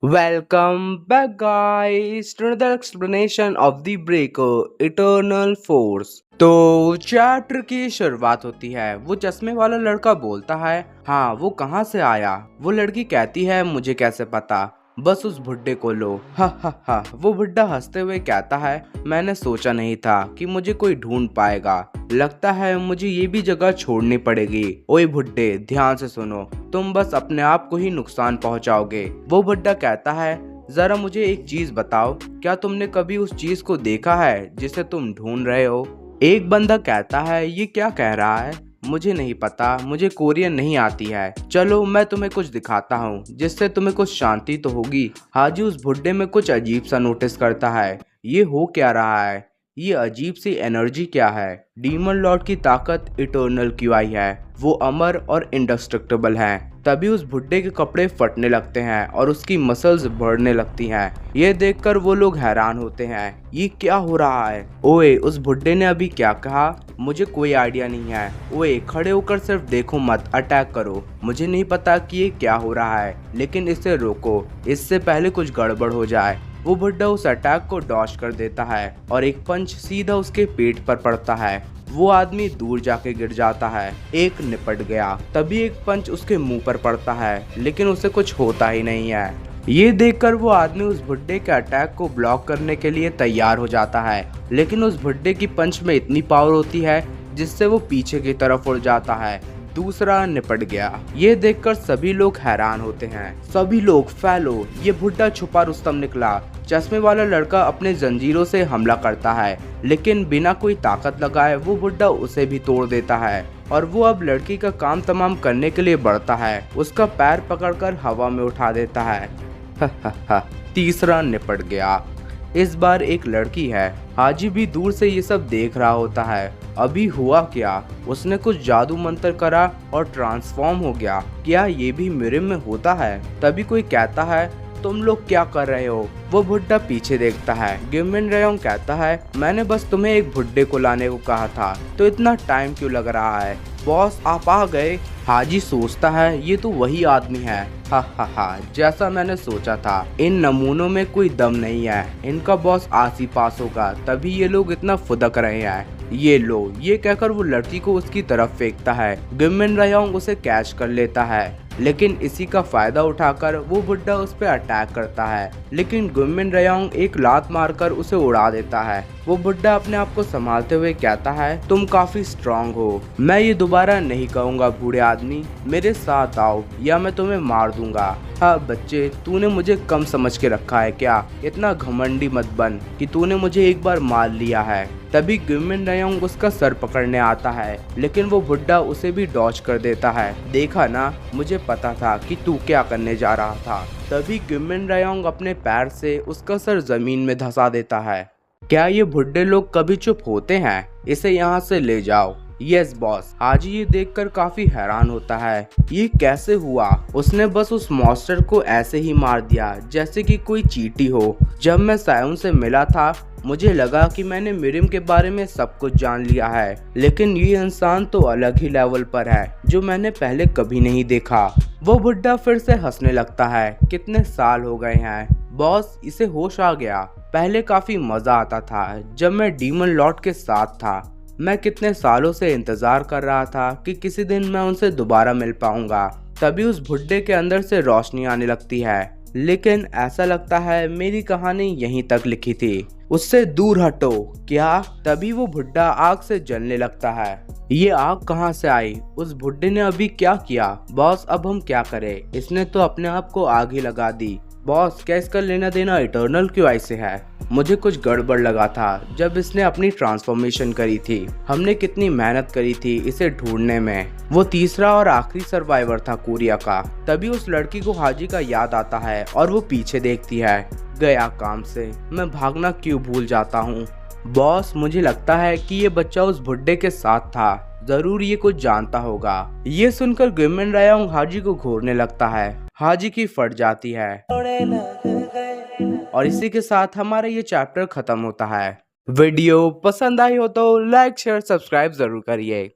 Welcome back, guys, to another explanation of the Breaker Eternal Force। तो chapter की शुरुआत होती है। वो चश्मे वाला लड़का बोलता है, हाँ वो कहाँ से आया। वो लड़की कहती है, मुझे कैसे पता, बस उस बुड्ढे को लो। हा हा हा। वो बुड्ढा हंसते हुए कहता है, मैंने सोचा नहीं था कि मुझे कोई ढूंढ पाएगा। लगता है मुझे ये भी जगह छोड़नी पड़ेगी। ओए बुड्ढे, ध्यान से सुनो, तुम बस अपने आप को ही नुकसान पहुंचाओगे। वो बुड्ढा कहता है, जरा मुझे एक चीज बताओ, क्या तुमने कभी उस चीज को देखा है जिसे तुम ढूंढ रहे हो। एक बंदा कहता है, ये क्या कह रहा है, मुझे नहीं पता, मुझे कोरियन नहीं आती है। चलो मैं तुम्हें कुछ दिखाता हूँ जिससे तुम्हें कुछ शांति तो होगी। हाजी उस बुड्ढे में कुछ अजीब सा नोटिस करता है। ये हो क्या रहा है, ये अजीब सी एनर्जी क्या है। डीमन लॉर्ड की ताकत इटर्नल क्यूआई है, वो अमर और इंडेस्ट्रक्टिबल हैं। तभी उस बुड्ढे के कपड़े फटने लगते हैं और उसकी मसल्स बढ़ने लगती हैं। ये देखकर वो लोग हैरान होते हैं, ये क्या हो रहा है। ओए, उस बुड्ढे ने अभी क्या कहा, मुझे कोई आइडिया नहीं है। ओए, खड़े होकर सिर्फ देखो मत, अटैक करो। मुझे नहीं पता कि ये क्या हो रहा है, लेकिन इसे रोको, इससे पहले कुछ गड़बड़ हो जाए। वो बुड्ढा उस अटैक को डॉज कर देता है और एक पंच सीधा उसके पेट पर पड़ता है। वो आदमी दूर जाके गिर जाता है। एक निपट गया। तभी एक पंच उसके मुंह पर पड़ता है, लेकिन उसे कुछ होता ही नहीं है। ये देखकर वो आदमी उस बुड्ढे के अटैक को ब्लॉक करने के लिए तैयार हो जाता है, लेकिन उस बुड्ढे की पंच में इतनी पावर होती है जिससे वो पीछे की तरफ उड़ जाता है। दूसरा निपट गया। ये देखकर सभी लोग हैरान होते हैं। सभी लोग फैलो, ये बुड्ढा छुपा रुस्तम निकला। चश्मे वाला लड़का अपने जंजीरों से हमला करता है, लेकिन बिना कोई ताकत लगाए वो बुड्ढा उसे भी तोड़ देता है और वो अब लड़की का काम तमाम करने के लिए बढ़ता है। उसका पैर पकड़कर हवा में उठा देता है। तीसरा निपट गया। इस बार एक लड़की है। हाजी भी दूर से ये सब देख रहा होता है। अभी हुआ क्या, उसने कुछ जादू मंत्र करा और ट्रांसफॉर्म हो गया। क्या ये भी मिरर में होता है। तभी कोई कहता है, तुम लोग क्या कर रहे हो। वो बुड्ढा पीछे देखता है। गिमिन रेयोंग कहता है, मैंने बस तुम्हें एक बुड्ढे को लाने को कहा था, तो इतना टाइम क्यों लग रहा है। बॉस आप आ गए। हाजी सोचता है, ये तो वही आदमी है। हा हा हा, जैसा मैंने सोचा था, इन नमूनों में कोई दम नहीं है। इनका बॉस आस ही पास होगा, तभी ये लोग इतना फुदक रहे हैं। ये लो, ये कहकर वो लड़की को उसकी तरफ फेंकता है। गिमिन रेयोंग उसे कैच कर लेता है, लेकिन इसी का फायदा उठाकर वो बुड्ढा उस पर अटैक करता है, लेकिन गिमिन रेयोंग एक लात मारकर उसे उड़ा देता है। वो बुड्ढा अपने आप को संभालते हुए कहता है, तुम काफी स्ट्रांग हो, मैं ये दोबारा नहीं कहूँगा। बूढ़े आदमी, मेरे साथ आओ या मैं तुम्हें मार दूंगा। हाँ बच्चे, तूने मुझे कम समझ के रखा है क्या। इतना घमंडी मत बन कि तूने मुझे एक बार मार लिया है। तभी गिमिन रेयोंग उसका सर पकड़ने आता है, लेकिन वो बुड्ढा उसे भी डॉच कर देता है। देखा ना, मुझे पता था कि तू क्या करने जा रहा था। तभी गिमिन रेयोंग अपने पैर से उसका सर जमीन में धंसा देता है। क्या ये बुड्ढे लोग कभी चुप होते हैं, इसे यहाँ से ले जाओ। Yes boss. हाजी ये देखकर काफी हैरान होता है, ये कैसे हुआ। उसने बस उस मॉन्स्टर को ऐसे ही मार दिया जैसे कि कोई चींटी हो। जब मैं सायोन से मिला था, मुझे लगा कि मैंने मिरिम के बारे में सब कुछ जान लिया है, लेकिन ये इंसान तो अलग ही लेवल पर है जो मैंने पहले कभी नहीं देखा। वो बुड्ढा फिर से हंसने लगता है। कितने साल हो गए हैं बॉस, इसे होश आ गया। पहले काफी मजा आता था जब मैं डीमन लॉर्ड के साथ था। मैं कितने सालों से इंतजार कर रहा था कि किसी दिन मैं उनसे दोबारा मिल पाऊंगा। तभी उस बुड्ढे के अंदर से रोशनी आने लगती है, लेकिन ऐसा लगता है मेरी कहानी यहीं तक लिखी थी, उससे दूर हटो। क्या। तभी वो बुड्ढा आग से जलने लगता है। ये आग कहाँ से आई, उस बुड्ढे ने अभी क्या किया। बॉस अब हम क्या करें, इसने तो अपने आप को आग ही लगा दी। बॉस क्या इसका लेना देना इटर्नल क्यूआई से है। मुझे कुछ गड़बड़ लगा था जब इसने अपनी ट्रांसफॉर्मेशन करी थी। हमने कितनी मेहनत करी थी इसे ढूंढने में। वो तीसरा और आखिरी सर्वाइवर था कोरिया का। तभी उस लड़की को हाजी का याद आता है और वो पीछे देखती है। गया काम से, मैं भागना क्यों भूल जाता हूँ। बॉस मुझे लगता है कि ये बच्चा उस बुड्ढे के साथ था, जरूर ये कुछ जानता होगा। ये सुनकर गिमिन रेयोंग हाजी को घूरने लगता है। हाजी की फट जाती है और इसी के साथ हमारा ये चैप्टर खत्म होता है। वीडियो पसंद आई हो तो लाइक शेयर सब्सक्राइब जरूर करिए।